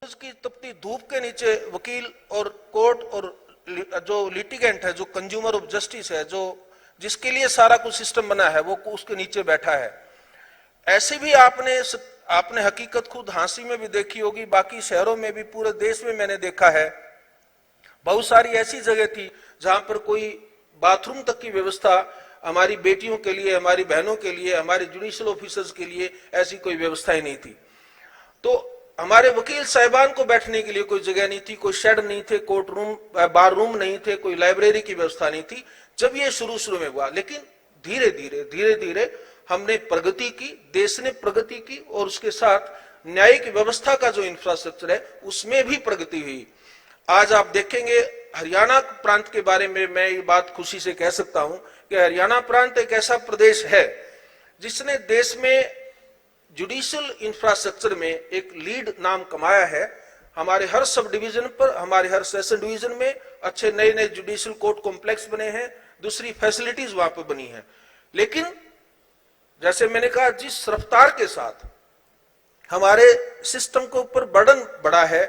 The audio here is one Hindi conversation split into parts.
की तपती धूप के नीचे वकील और कोर्ट और जो लिटिगेंट है, जो कंज्यूमर ऑफ जस्टिस है, जो जिसके लिए सारा कुछ सिस्टम बना है, वो उसके नीचे बैठा है। ऐसी भी आपने हकीकत खुद झांसी में भी देखी होगी, बाकी शहरों में भी, पूरे देश में मैंने देखा है। बहुत सारी ऐसी जगह थी जहां पर कोई बाथरूम तक की व्यवस्था हमारी बेटियों के लिए, हमारी बहनों के लिए, हमारे जुडिशियल ऑफिसर्स के लिए ऐसी कोई व्यवस्था ही नहीं थी। तो हमारे वकील साहिबान को बैठने के लिए कोई जगह नहीं थी, कोई शेड नहीं थे, कोर्ट रूम, बार रूम नहीं थे, कोई लाइब्रेरी की व्यवस्था नहीं थी जब ये शुरू में हुआ। लेकिन धीरे धीरे हमने प्रगति की, देश ने प्रगति की, और उसके साथ न्यायिक व्यवस्था का जो इंफ्रास्ट्रक्चर है उसमें भी प्रगति हुई। आज आप देखेंगे हरियाणा प्रांत के बारे में मैं ये बात खुशी से कह सकता हूं कि हरियाणा प्रांत एक ऐसा प्रदेश है जिसने देश में जुडिशियल इंफ्रास्ट्रक्चर में एक लीड नाम कमाया है। हमारे हर सब डिवीजन पर, हमारे हर सेशन डिवीजन में अच्छे नए नए जुडिशियल कोर्ट कॉम्प्लेक्स बने हैं, दूसरी फैसिलिटीज वहां पर बनी है। लेकिन जैसे मैंने कहा, जिस रफ्तार के साथ हमारे सिस्टम के ऊपर बर्डन बढ़ा है,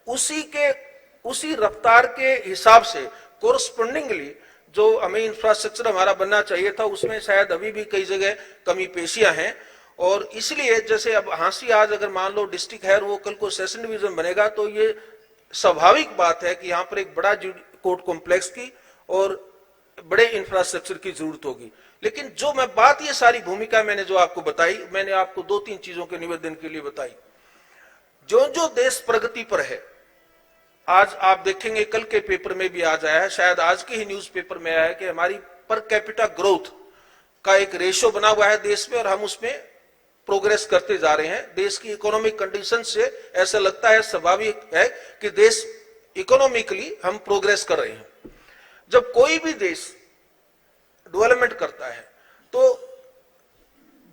उसी रफ्तार के हिसाब से कोरस्पोंडिंगली जो हमें इंफ्रास्ट्रक्चर हमारा बनना चाहिए था, उसमें शायद अभी भी कई जगह कमी पेशियां हैं। और इसलिए जैसे अब झांसी आज अगर मान लो डिस्ट्रिक्ट है, वो कल को सेशन डिवीजन बनेगा, तो ये स्वाभाविक बात है कि यहाँ पर एक बड़ा कोर्ट कॉम्प्लेक्स की और बड़े इंफ्रास्ट्रक्चर की जरूरत होगी। लेकिन जो मैं बात, ये सारी भूमिका मैंने जो आपको बताई, मैंने आपको 2-3 चीजों के निवेदन के लिए बताई। जो देश प्रगति पर है, आज आप देखेंगे कल के पेपर में भी आज आया है, शायद आज के ही न्यूज पेपर में आया है कि हमारी पर कैपिटा ग्रोथ का एक रेशियो बना हुआ है देश में, और हम उसमें प्रोग्रेस करते जा रहे हैं। देश की इकोनॉमिक कंडीशन से ऐसा लगता है, स्वाभाविक है कि देश इकोनॉमिकली हम प्रोग्रेस कर रहे हैं। जब कोई भी देश डेवलपमेंट करता है तो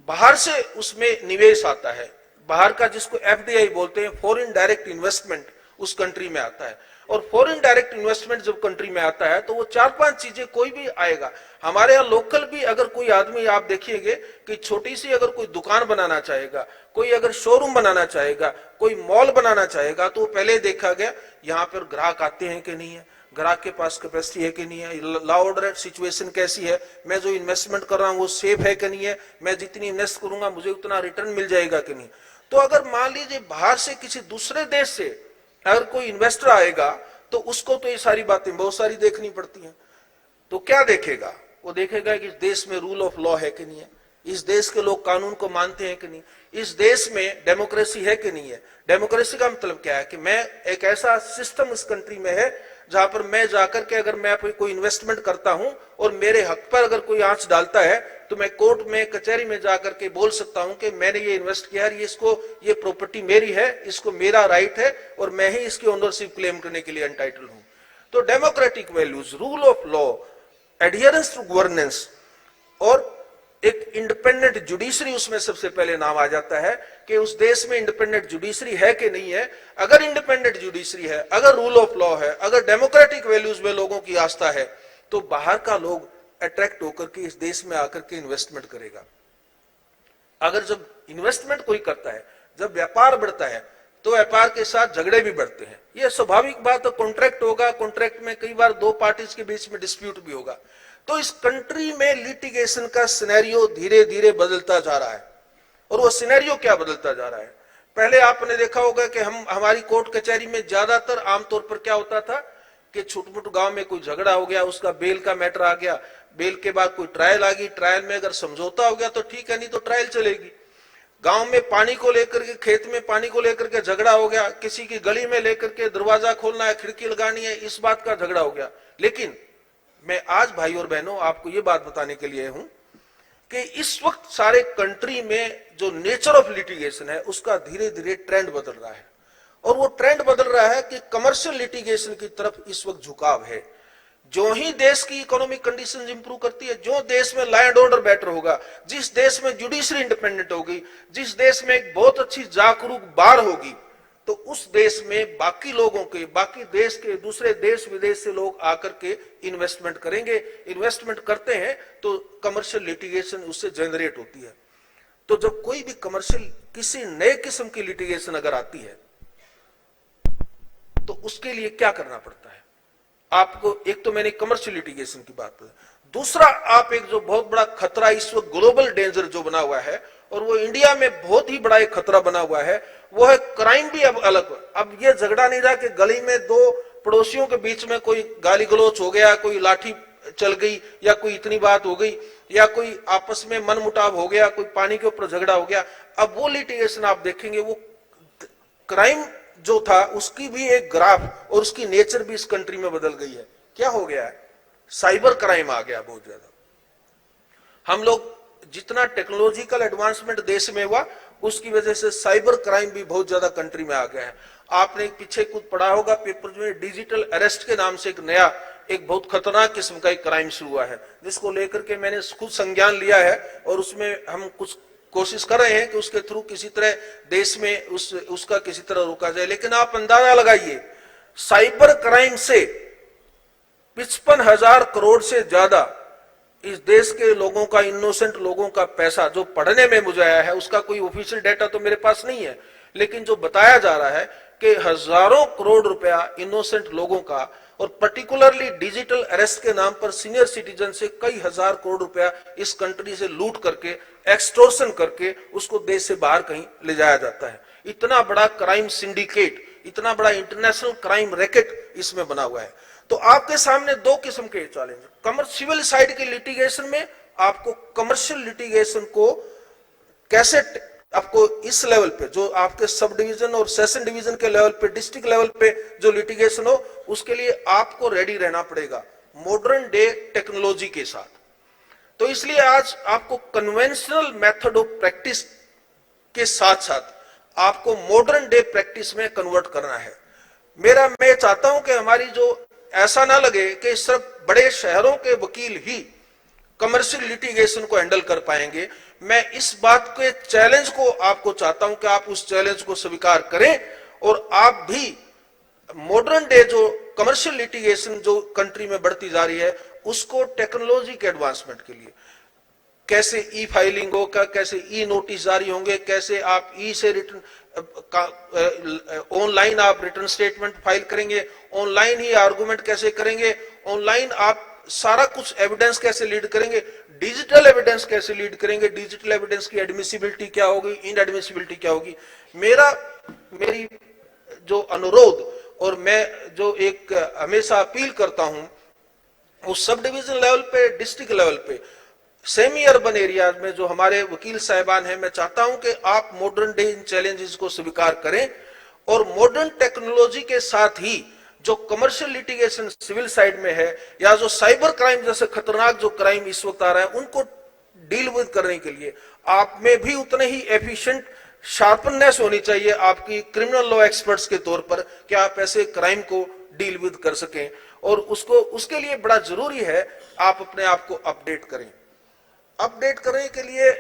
बाहर से उसमें निवेश आता है, बाहर का जिसको एफडीआई बोलते हैं, फॉरेन डायरेक्ट इन्वेस्टमेंट, उस कंट्री में आता है। और फॉरेन डायरेक्ट इन्वेस्टमेंट जब कंट्री में आता है तो वो 4-5 चीजें कोई भी आएगा। हमारे यहाँ लोकल भी अगर कोई आदमी, आप देखिएगा कि छोटी सी अगर कोई दुकान बनाना चाहेगा, कोई अगर शोरूम बनाना चाहेगा, कोई मॉल बनाना चाहेगा, तो पहले देखा गया यहाँ पर ग्राहक आते हैं कि नहीं है, ग्राहक के पास कैपेसिटी है कि नहीं है, लॉ ऑर्डर सिचुएशन कैसी है, मैं जो इन्वेस्टमेंट कर रहा हूँ वो सेफ है कि नहीं है, मैं जितनी इन्वेस्ट करूंगा मुझे उतना रिटर्न मिल जाएगा कि नहीं। तो अगर मान लीजिए बाहर से किसी दूसरे देश से अगर कोई इन्वेस्टर आएगा तो उसको तो ये सारी बातें बहुत सारी देखनी पड़ती हैं। तो क्या देखेगा? वो देखेगा कि इस देश में रूल ऑफ लॉ है कि नहीं है, इस देश के लोग कानून को मानते हैं कि नहीं, इस देश में डेमोक्रेसी है कि नहीं है। डेमोक्रेसी का मतलब क्या है कि मैं एक ऐसा सिस्टम इस कंट्री में है जहां पर मैं जाकर के अगर मैं कोई इन्वेस्टमेंट करता हूं और मेरे हक पर अगर कोई आंच डालता है तो मैं कोर्ट में, कचहरी में जाकर के बोल सकता हूं कि मैंने ये इन्वेस्ट किया है, ये प्रॉपर्टी मेरी है, इसको मेरा राइट है और मैं ही इसकी ओनरशिप क्लेम करने के लिए एंटाइटल हूं। तो democratic values, rule of law, adherence to governance और एक इंडिपेंडेंट जुडिशरी, उसमें सबसे पहले नाम आ जाता है कि उस देश में इंडिपेंडेंट जुडिशरी है कि नहीं है। अगर इंडिपेंडेंट जुडिशरी है, अगर रूल ऑफ लॉ है, अगर डेमोक्रेटिक वैल्यूज में लोगों की आस्था है, तो बाहर का लोग अट्रैक्ट होकर के इस देश में आकर के इन्वेस्टमेंट करेगा। अगर जब इन्वेस्टमेंट कोई करता है, जब व्यापार बढ़ता है, तो व्यापार के साथ झगड़े भी बढ़ते हैं, यह स्वाभाविक बात है। कॉन्ट्रैक्ट होगा, कॉन्ट्रैक्ट में कई बार 2 पार्टीज के बीच में डिस्प्यूट भी होगा। तो इस कंट्री में लिटिगेशन का सिनेरियो धीरे धीरे बदलता जा रहा है। और वो सिनेरियो क्या बदलता जा रहा है? पहले आपने देखा होगा कि हमारी कोर्ट कचहरी में ज्यादातर आमतौर पर क्या होता था कि छोटे-मोटे गांव में कोई झगड़ा हो गया, उसका बेल का मैटर आ गया, बेल के बाद कोई ट्रायल आ गई, ट्रायल में अगर समझौता हो गया तो ठीक है, नहीं तो ट्रायल चलेगी। गांव में पानी को लेकर के, खेत में पानी को लेकर के झगड़ा हो गया, किसी की गली में लेकर के दरवाजा खोलना है, खिड़की लगानी है, इस बात का झगड़ा हो गया। लेकिन मैं आज भाई और बहनों आपको ये बात बताने के लिए हूं कि इस वक्त सारे कंट्री में जो नेचर ऑफ लिटिगेशन है उसका धीरे धीरे ट्रेंड बदल रहा है। और वो ट्रेंड बदल रहा है कि कमर्शियल लिटिगेशन की तरफ इस वक्त झुकाव है। जो ही देश की इकोनॉमिक कंडीशंस इंप्रूव करती है, जो देश में लॉ एंड ऑर्डर बेटर होगा, जिस देश में जुडिशरी इंडिपेंडेंट होगी, जिस देश में एक बहुत अच्छी जागरूक बार होगी, तो उस देश में बाकी लोगों के, बाकी देश के, दूसरे देश विदेश से लोग आकर के इन्वेस्टमेंट करेंगे। इन्वेस्टमेंट करते हैं तो कमर्शियल लिटिगेशन उससे जनरेट होती है। तो जब कोई भी कमर्शियल, किसी नए किस्म की लिटिगेशन अगर आती है तो उसके लिए क्या करना पड़ता है आपको? एक तो मैंने कमर्शियल लिटिगेशन की बात की, दूसरा आप एक जो बहुत बड़ा खतरा इस वक्त ग्लोबल डेंजर जो बना हुआ है और वो इंडिया में बहुत ही बड़ा एक खतरा बना हुआ है, वो है क्राइम भी अब अलग। अब ये झगड़ा नहीं रहा कि गली में दो पड़ोसियों के बीच में कोई गाली गलौच हो गया, कोई लाठी चल गई या कोई इतनी बात हो गई या कोई आपस में मनमुटाव हो गया, कोई पानी के ऊपर झगड़ा हो गया। अब वो लिटिगेशन आप देखेंगे, वो क्राइम जो था उसकी भी एक ग्राफ और उसकी नेचर भी इस कंट्री में बदल गई है। क्या हो गया है? साइबर क्राइम आ गया बहुत ज्यादा। हम लोग जितना टेक्नोलॉजिकल एडवांसमेंट देश में हुआ उसकी वजह से साइबर क्राइम भी बहुत ज्यादा कंट्री में आ गया है। आपने पीछे कुछ पढ़ा होगा पेपर में, डिजिटल अरेस्ट के नाम से एक नया एक बहुत खतरनाक किस्म का एक क्राइम शुरू हुआ है, जिसको लेकर के मैंने खुद संज्ञान लिया है और उसमें हम कुछ कोशिश कर रहे हैं कि उसके थ्रू किसी तरह देश में उसका किसी तरह रोका जाए। लेकिन आप अंदाजा लगाइए, साइबर क्राइम से 55,000 करोड़ से ज्यादा इस देश के लोगों का, इनोसेंट लोगों का पैसा जो पढ़ने में मुझे आया है, उसका कोई ऑफिशियल डेटा तो मेरे पास नहीं है, लेकिन जो बताया जा रहा है कि हजारों करोड़ रुपया इनोसेंट लोगों का और पर्टिकुलरली डिजिटल अरेस्ट के नाम पर सीनियर सिटीजन से कई हजार करोड़ रुपया इस कंट्री से लूट करके, एक्सटॉर्शन करके उसको देश से बाहर कहीं ले जाया जाता है। इतना बड़ा क्राइम सिंडिकेट, इतना बड़ा इंटरनेशनल क्राइम रैकेट इसमें बना हुआ है। तो आपके सामने दो किस्म के चैलेंज, कमर्शियल साइड के लिटिगेशन में आपको कमर्शियल लिटिगेशन को कैसे आपको इस लेवल पे जो आपके सब डिवीजन और सेशन डिवीजन के लेवल पे, डिस्ट्रिक्ट लेवल पे जो लिटिगेशन हो, उसके लिए आपको रेडी रहना पड़ेगा मॉडर्न डे टेक्नोलॉजी के साथ। तो इसलिए आज आपको कन्वेंशनल मेथड ऑफ प्रैक्टिस के साथ साथ आपको मॉडर्न डे प्रैक्टिस में कन्वर्ट करना है। मैं चाहता हूं कि हमारी जो ऐसा ना लगे कि सिर्फ बड़े शहरों के वकील ही कमर्शियल लिटिगेशन को हैंडल कर पाएंगे। मैं इस बात के चैलेंज को आपको चाहता हूं कि आप उस चैलेंज को स्वीकार करें और आप भी मॉडर्न डे जो कमर्शियल लिटिगेशन जो कंट्री में बढ़ती जा रही है उसको टेक्नोलॉजी के एडवांसमेंट के लिए कैसे ई फाइलिंग होगा, कैसे ई नोटिस जारी होंगे, कैसे आप ई से रिटर्न ऑनलाइन आप रिटर्न स्टेटमेंट फाइल करेंगे, ऑनलाइन ही आर्गुमेंट कैसे करेंगे, ऑनलाइन आप सारा कुछ एविडेंस कैसे लीड करेंगे, डिजिटल एविडेंस कैसे लीड करेंगे, डिजिटल एविडेंस की एडमिसिबिलिटी क्या होगी, इनएडमिसिबिलिटी क्या होगी। मेरी जो अनुरोध और मैं जो एक हमेशा अपील करता हूं उस सब डिवीजन लेवल पे, डिस्ट्रिक्ट लेवल पे, सेमी अर्बन एरियाज में जो हमारे वकील साहिबान हैं, मैं चाहता हूं कि आप मॉडर्न डे इन चैलेंजेस को स्वीकार करें और मॉडर्न टेक्नोलॉजी के साथ ही जो कमर्शियल लिटिगेशन सिविल साइड में है या जो साइबर क्राइम जैसे खतरनाक जो क्राइम इस वक्त आ रहा है उनको डील विद करने के लिए आप में भी उतने ही एफिशिएंट शार्पनेस होनी चाहिए आपकी क्रिमिनल लॉ एक्सपर्ट्स के तौर पर कि आप ऐसे क्राइम को डील विद कर सकें। और उसके लिए बड़ा जरूरी है आप अपने आप को अपडेट करें। अपडेट करने के लिए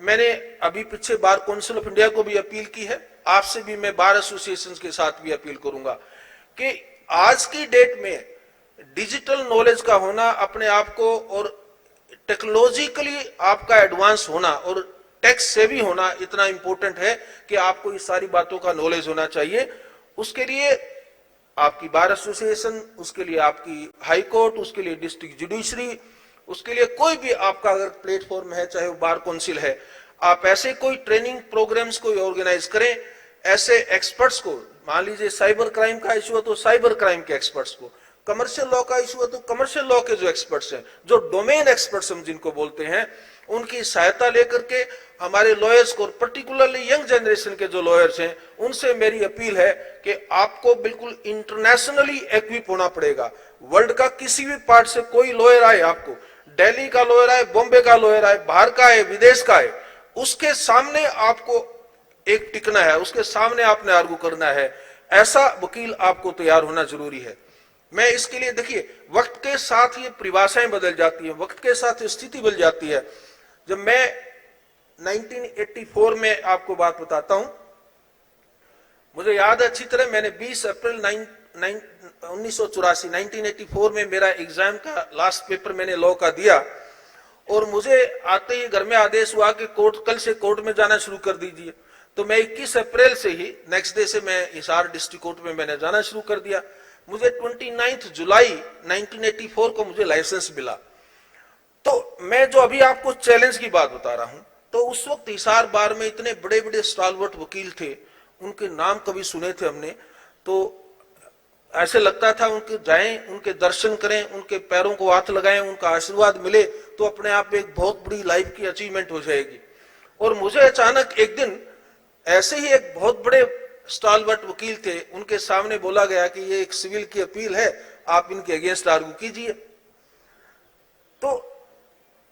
मैंने अभी पीछे बार काउंसिल ऑफ इंडिया को भी अपील की है, आपसे भी मैं बार एसोसिएशंस के साथ भी अपील करूंगा कि आज की डेट में डिजिटल नॉलेज का होना, अपने आप को और टेक्नोलॉजिकली आपका एडवांस होना और टैक्स सेवी होना इतना इंपॉर्टेंट है कि आपको इस सारी बातों का नॉलेज होना चाहिए। उसके लिए आपकी बार एसोसिएशन, उसके लिए आपकी हाई कोर्ट, उसके लिए डिस्ट्रिक्ट जुडिशरी, उसके लिए कोई भी आपका अगर प्लेटफॉर्म है, चाहे वो बार काउंसिल है, आप ऐसे कोई ट्रेनिंग प्रोग्राम्स को ऑर्गेनाइज करें, ऐसे एक्सपर्ट्स को, मान लीजिए साइबर क्राइम का इशू है तो साइबर क्राइम के एक्सपर्ट्स को, कमर्शियल लॉ का इशू है तो कमर्शियल लॉ के जो एक्सपर्ट्स हैं, जो डोमेन एक्सपर्ट्स हम जिनको बोलते हैं, उनकी सहायता लेकर के हमारे लॉयर्स को, पर्टिकुलरली यंग जनरेशन के जो लॉयर्स हैं, उनसे मेरी अपील है कि आपको बिल्कुल इंटरनेशनली एक्विप होना पड़ेगा। वर्ल्ड का किसी भी पार्ट से कोई लॉयर आए, आपको दिल्ली का लॉयर आए, बॉम्बे का लॉयर आए, बाहर का है, विदेश का है, उसके सामने आपको एक टिकना है, उसके सामने आपने आर्गू करना है, ऐसा वकील आपको तैयार होना जरूरी है। मैं इसके लिए, देखिए, वक्त के साथ ये परिभाषाएं बदल जाती हैं, वक्त के साथ स्थिति बदल जाती है। जब मैं 1984 में आपको बात बताता हूं, मुझे याद है अच्छी तरह, मैंने 20 अप्रैल 1984 में मेरा एग्जाम का लास्ट पेपर मैंने लॉ का दिया और मुझे आते ही घर में आदेश हुआ कि कोर्ट, कल से कोर्ट में जाना शुरू कर दीजिए। तो मैं 21 अप्रैल से ही नेक्स्ट डे से मैं हिसार डिस्ट्रिक्ट कोर्ट में मैंने जाना शुरू कर दिया। मुझे 29 जुलाई 1984 को मुझे लाइसेंस मिला। तो मैं जो अभी आपको चैलेंज की बात बता रहा हूं, तो उस वक्त हिसार बार में इतने बड़े बड़े स्टालवर्ट वकील थे, उनके नाम कभी सुने थे हमने, तो ऐसे लगता था उनके जाएं, उनके दर्शन करें, उनके पैरों को हाथ लगाएं, उनका आशीर्वाद मिले तो अपने आप में एक बहुत बड़ी लाइफ की अचीवमेंट हो जाएगी। और मुझे अचानक एक दिन ऐसे ही एक बहुत बड़े स्टालवर्ट वकील थे, उनके सामने बोला गया कि ये एक सिविल की अपील है, आप इनके अगेंस्ट आर्गू कीजिए। तो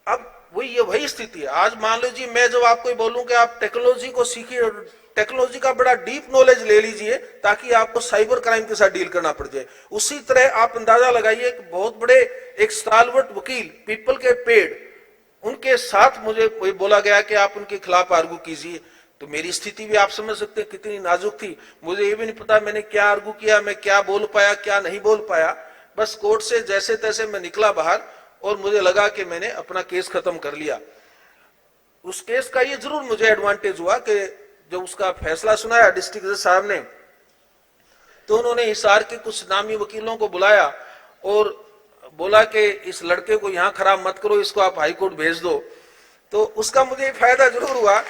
अब वही स्थिति है। आज मान लीजिए मैं जब आपको बोलूं कि आप टेक्नोलॉजी को सीखिए और टेक्नोलॉजी का बड़ा डीप नॉलेज ले लीजिए ताकि आपको साइबर क्राइम के साथ डील करना पड़ जाए, उसी तरह आप अंदाजा लगाइए कि बहुत बड़े एक स्टालवर्ट वकील पीपल के पेड़, उनके साथ मुझे कोई बोला गया कि आप उनके खिलाफ आर्गू कीजिए। तो मेरी स्थिति भी आप समझ सकते हैं कितनी नाजुक थी। मुझे ये भी नहीं पता मैंने क्या आर्गू किया, मैं क्या बोल पाया क्या नहीं बोल पाया। बस कोर्ट से जैसे तैसे मैं निकला बाहर और मुझे लगा कि मैंने अपना केस खत्म कर लिया। उस केस का ये जरूर मुझे एडवांटेज हुआ कि जब उसका फैसला सुनाया डिस्ट्रिक्ट जज साहब ने, तो उन्होंने हिसार के कुछ नामी वकीलों को बुलाया और बोला कि इस लड़के को यहां खराब मत करो, इसको आप हाई कोर्ट भेज दो। तो उसका मुझे फायदा जरूर हुआ।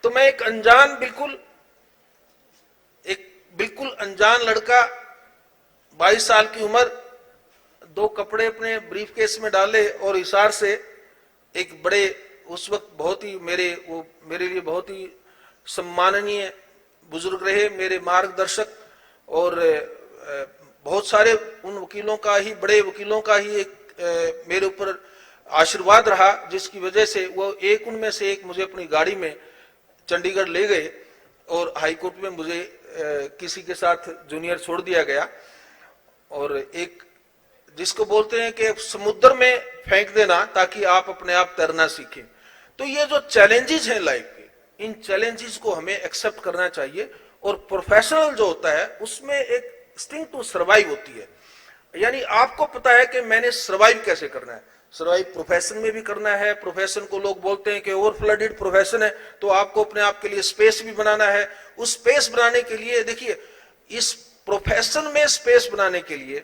तो मैं एक बिल्कुल अनजान लड़का, 22 साल की उम्र, 2 कपड़े अपने ब्रीफ केस में डाले और हिसार से एक बड़े, उस वक्त बहुत ही मेरे लिए बहुत ही सम्माननीय बुजुर्ग रहे, मेरे मार्गदर्शक, और बहुत सारे उन वकीलों का ही, बड़े वकीलों का ही एक मेरे ऊपर आशीर्वाद रहा, जिसकी वजह से वो उनमें से एक मुझे अपनी गाड़ी में चंडीगढ़ ले गए और हाई कोर्ट में मुझे किसी के साथ जूनियर छोड़ दिया गया। और एक जिसको बोलते हैं कि समुद्र में फेंक देना ताकि आप अपने आप तैरना सीखें। तो ये जो चैलेंजेस हैं लाइफ के, इन चैलेंजेस को हमें एक्सेप्ट करना चाहिए। और प्रोफेशनल जो होता है उसमें एक इंस्टिंक्ट टू सर्वाइव होती है, यानी आपको पता है कि मैंने सर्वाइव कैसे करना है। सर्वाइव प्रोफेशन में भी करना है। प्रोफेशन को लोग बोलते हैं कि ओवर फ्लडेड प्रोफेशन है, तो आपको अपने आप के लिए स्पेस भी बनाना है। उस स्पेस बनाने के लिए देखिए, इस प्रोफेशन में स्पेस बनाने के लिए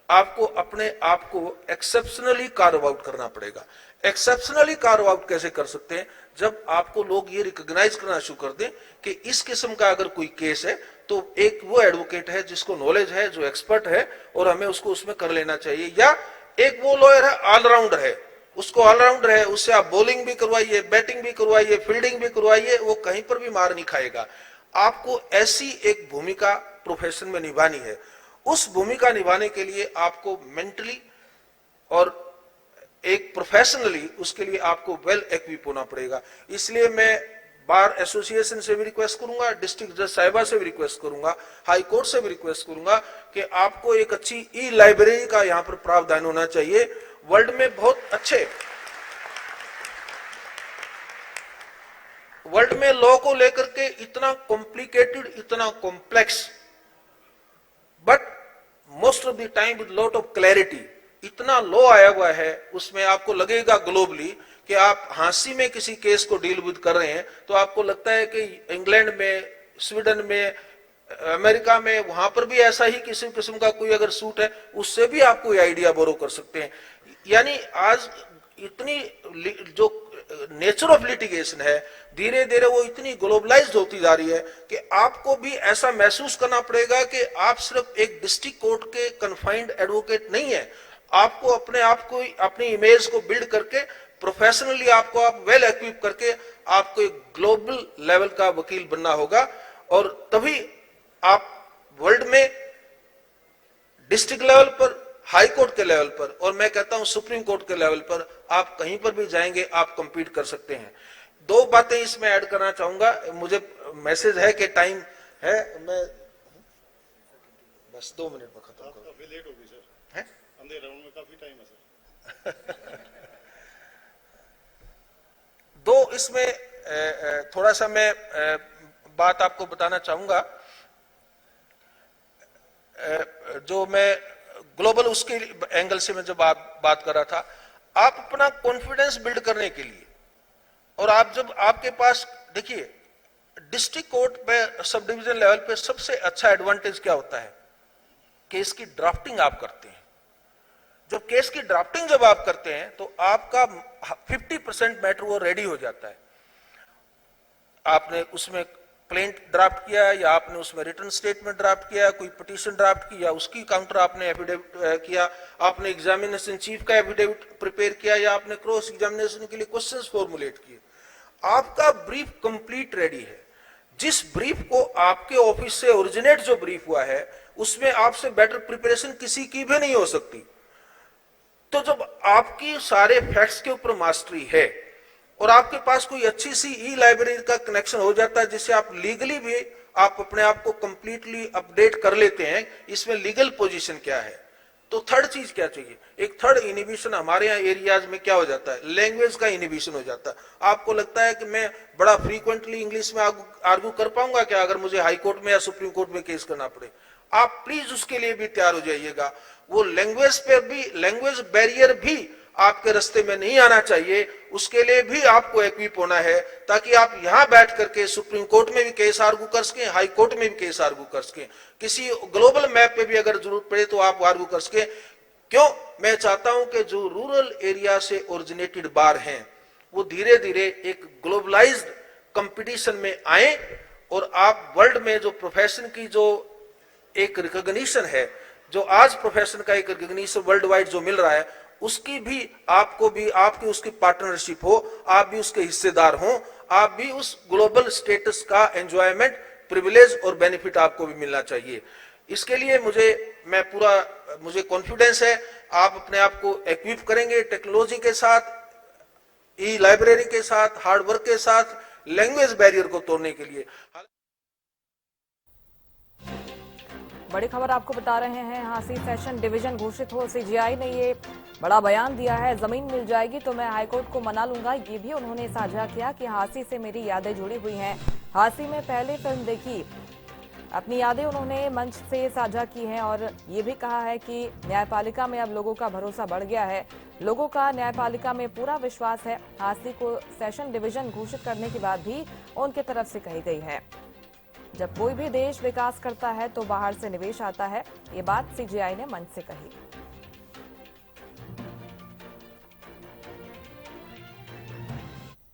आपको अपने आप को एक्सेप्शनली कार्व आउट करना पड़ेगा। एक्सेप्शनली कार्व आउट कैसे कर सकते हैं? जब आपको लोग ये रिकॉग्नाइज करना शुरू कर दें कि इस किस्म का अगर कोई केस है तो एक वो एडवोकेट है जिसको नॉलेज है, जो एक्सपर्ट है, और हमें उसको उसमें कर लेना चाहिए। या एक वो लॉयर है ऑलराउंडर है, उसको ऑलराउंडर है, उससे आप बॉलिंग भी करवाइए, बैटिंग भी करवाइए, फील्डिंग भी करवाइए, वो कहीं पर भी मार नहीं खाएगा। आपको ऐसी एक भूमिका प्रोफेशन में निभानी है। उस भूमिका निभाने के लिए आपको मेंटली और एक प्रोफेशनली उसके लिए आपको वेल एक्विप होना पड़ेगा। इसलिए मैं बार एसोसिएशन से भी रिक्वेस्ट करूंगा, डिस्ट्रिक्ट जज साहिबा से भी रिक्वेस्ट करूंगा, हाई कोर्ट से भी रिक्वेस्ट करूंगा कि आपको एक अच्छी ई लाइब्रेरी का यहां पर प्रावधान होना चाहिए। वर्ल्ड में बहुत अच्छे, वर्ल्ड में लॉ को लेकर के इतना कॉम्प्लिकेटेड, इतना complex, but most of the time with lot of clarity, इतना लॉ आया हुआ है, उसमें आपको लगेगा ग्लोबली कि आप हाँसी में किसी केस को डील विद कर रहे हैं तो आपको लगता है कि इंग्लैंड में, स्वीडन में, अमेरिका में, वहां पर भी ऐसा ही किसी किस्म का कोई अगर सूट है, उससे भी आप कोई आइडिया बोरो कर सकते हैं। यानी आज इतनी जो नेचर ऑफ लिटिगेशन है, धीरे धीरे वो इतनी ग्लोबलाइज्ड होती जा रही है कि आपको भी ऐसा महसूस करना पड़ेगा कि आप सिर्फ एक डिस्ट्रिक्ट कोर्ट के कन्फाइंड एडवोकेट नहीं है। आपको अपने आप को, अपनी इमेज को बिल्ड करके, प्रोफेशनली आपको आप वेल इक्विप करके आपको एक ग्लोबल लेवल का वकील बनना होगा। और तभी आप वर्ल्ड में डिस्ट्रिक्ट लेवल पर, हाई कोर्ट के लेवल पर, और मैं कहता हूं सुप्रीम कोर्ट के लेवल पर, आप कहीं पर भी जाएंगे आप कंपीट कर सकते हैं। 2 बातें इसमें ऐड करना चाहूंगा। मुझे मैसेज है कि टाइम है, मैं बस 2 मिनट में खत्म करूं। काफी लेट हो गई सर, है अंधेरे राउंड में काफी टाइम है सर। 2 इसमें थोड़ा सा मैं बात आपको बताना चाहूंगा। जो मैं ग्लोबल उसके एंगल से मैं जब बात कर रहा था, आप अपना कॉन्फिडेंस बिल्ड करने के लिए, और आप जब आपके पास, देखिए डिस्ट्रिक्ट कोर्ट पे, सब डिवीजन लेवल पे सबसे अच्छा एडवांटेज क्या होता है, केस की ड्राफ्टिंग आप करते हैं। जब केस की ड्राफ्टिंग जब आप करते हैं तो आपका 50% मैटर वो रेडी हो जाता है। आपने उसमें प्लेंट ड्राफ्ट किया या आपने उसमें रिटर्न स्टेटमेंट ड्राफ्ट किया, कोई पिटीशन ड्राफ्ट किया, उसकी काउंटर आपने एफिडेविट किया, आपने एग्जामिनेशन चीफ का एफिडेविट प्रिपेयर किया, या आपने क्रॉस एग्जामिनेशन के लिए क्वेश्चंस फॉर्मुलेट किए, आपका ब्रीफ कंप्लीट रेडी है। जिस ब्रीफ को आपके ऑफिस से ओरिजिनेट जो ब्रीफ हुआ है, उसमें आपसे बेटर प्रिपरेशन किसी की भी नहीं हो सकती। तो जब आपकी सारे फैक्ट्स के ऊपर मास्टरी है और आपके पास कोई अच्छी सी ई लाइब्रेरी का कनेक्शन हो जाता है, जिससे आप लीगली भी आप अपने आप को कंप्लीटली अपडेट कर लेते हैं, इसमें लीगल पोजीशन क्या है। तो थर्ड चीज क्या चाहिए, एक थर्ड इनिबिशन हमारे यहाँ एरियाज में क्या हो जाता है, लैंग्वेज का इनिबिशन हो जाता है। आपको लगता है कि मैं बड़ा फ्रीक्वेंटली इंग्लिश में आर्गू कर पाऊंगा क्या अगर मुझे हाई कोर्ट में या सुप्रीम कोर्ट में केस करना पड़े। आप प्लीज उसके लिए भी तैयार हो जाइएगा। वो लैंग्वेज पे भी, लैंग्वेज बैरियर भी आपके रास्ते में नहीं आना चाहिए, उसके लिए भी आपको इक्विप होना है, ताकि आप यहां बैठ करके सुप्रीम कोर्ट में भी केस आर्गू कर सकें, हाई कोर्ट में भी केस आर्गू कर सकें, किसी ग्लोबल मैप पे भी अगर जरूरत पड़े तो आप आर्गू कर सकें। क्यों, मैं चाहता हूं कि जो रूरल एरिया से ओरिजिनेटेड बार हैं वो धीरे धीरे एक ग्लोबलाइज्ड कंपटीशन में आए, और आप वर्ल्ड में जो प्रोफेशन की जो एक रिकॉग्निशन है, जो आज प्रोफेशन का एक रिकॉग्निशन वर्ल्ड वाइड जो मिल रहा है, उसकी भी आपको भी आपकी उसकी पार्टनरशिप हो, आप भी उसके हिस्सेदार हो, आप भी उस ग्लोबल स्टेटस का एंजॉयमेंट, प्रिविलेज और बेनिफिट आपको भी मिलना चाहिए। इसके लिए मुझे कॉन्फिडेंस है, आप अपने आप को इक्विप करेंगे टेक्नोलॉजी के साथ, ई लाइब्रेरी के साथ, हार्ड वर्क के साथ, लैंग्वेज बैरियर को तोड़ने के लिए। बड़ी खबर आपको बता रहे हैं, हांसी सेशन डिवीजन घोषित हो, सीजीआई ने ये बड़ा बयान दिया है। जमीन मिल जाएगी तो मैं हाईकोर्ट को मना लूंगा, ये भी उन्होंने साझा किया कि हांसी से मेरी यादें जुड़ी हुई हैं। हांसी में पहले फिल्म देखी, अपनी यादें उन्होंने मंच से साझा की हैं, और ये भी कहा है कि न्यायपालिका में अब लोगों का भरोसा बढ़ गया है, लोगों का न्यायपालिका में पूरा विश्वास है। हांसी को सेशन डिवीजन घोषित करने की बात भी उनकी तरफ से कही गई है। जब कोई भी देश विकास करता है तो बाहर से निवेश आता है, ये बात सीजीआई ने मंच से कही।